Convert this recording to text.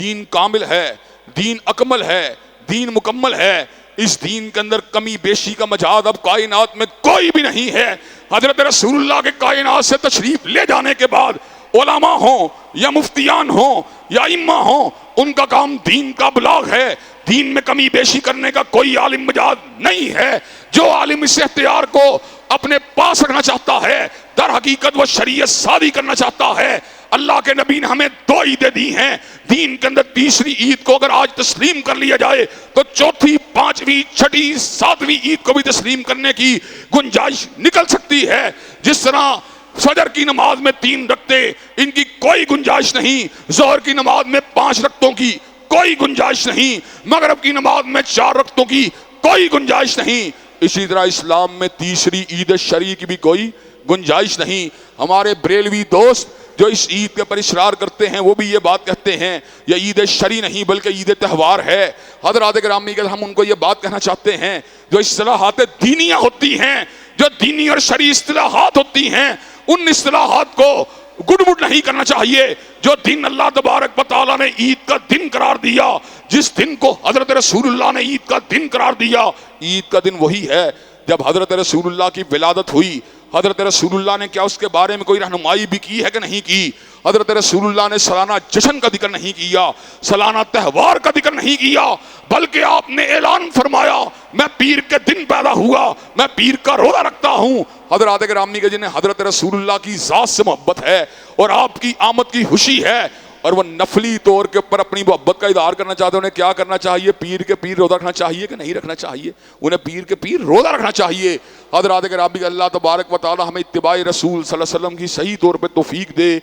دین کامل ہے، دین اکمل ہے، دین مکمل ہے، اس دین کے اندر کمی بیشی کا مجال اب کائنات میں کوئی بھی نہیں ہے۔ حضرت رسول اللہ کے کائنات سے تشریف لے جانے کے بعد علماء ہوں یا مفتیان ہوں یا ائمہ ہوں، ان کا کام دین کا بلاغ ہے، دین میں کمی بیشی کرنے کا کوئی عالم مجاز نہیں ہے۔ جو عالم اس اختیار کو اپنے پاس رکھنا چاہتا ہے، در حقیقت وہ شریعت سازی کرنا چاہتا ہے۔ اللہ کے نبی نے ہمیں 2 عیدیں دی ہیں، دین کے اندر تیسری عید کو اگر آج تسلیم کر لیا جائے تو چوتھی، 5ویں، 6ٹھی، 7ویں عید کو بھی تسلیم کرنے کی گنجائش نکل سکتی ہے۔ جس طرح فجر کی نماز میں 3 رکعتیں، ان کی کوئی گنجائش نہیں، ظہر کی نماز میں 5 رکعتوں کی کوئی گنجائش نہیں، مغرب کی نماز میں 4 رکعتوں کی کوئی گنجائش نہیں، اسی طرح اسلام میں تیسری عید شرعی کی بھی کوئی گنجائش نہیں۔ ہمارے بریلوی دوست جو اس عید کے پر اصرار کرتے ہیں وہ بھی یہ بات کہتے ہیں یہ عید شرعی نہیں بلکہ عید تہوار ہے۔ حضرات گرامی کہ ہم ان کو یہ بات کہنا چاہتے ہیں، جو اصطلاحات دینیہ ہوتی ہیں، جو دینی اور شرعی اصطلاحات ہوتی ہیں، ان اصطلاحات کو گڑبڑ نہیں کرنا چاہیے۔ جو دن اللہ تبارک و تعالیٰ نے عید کا دن قرار دیا، جس دن کو حضرت رسول اللہ نے عید کا دن قرار دیا، عید کا دن وہی ہے جب حضرت رسول اللہ کی ولادت ہوئی۔ حضرت رسول اللہ نے کیا اس کے بارے میں کوئی رہنمائی بھی کی ہے کہ نہیں کی؟ حضرت رسول اللہ نے سالانہ جشن کا ذکر نہیں کیا، سالانہ تہوار کا ذکر نہیں کیا، بلکہ آپ نے اعلان فرمایا میں پیر کے دن پیدا ہوا، میں پیر کا روزہ رکھتا ہوں۔ حضرات گرامی کے جنہیں حضرت رسول اللہ کی ذات سے محبت ہے اور آپ کی آمد کی خوشی ہے اور وہ نفلی طور کے اوپر اپنی محبت کا اظہار کرنا چاہتے ہیں، انہیں کیا کرنا چاہیے؟ پیر کے پیر روزہ رکھنا چاہیے کہ نہیں رکھنا چاہیے؟ انہیں پیر کے پیر روزہ رکھنا چاہیے۔ حضرات گرامی اللہ تبارک و تعالی ہمیں اتباع رسول صلی اللہ علیہ وسلم کی صحیح طور پہ توفیق دے۔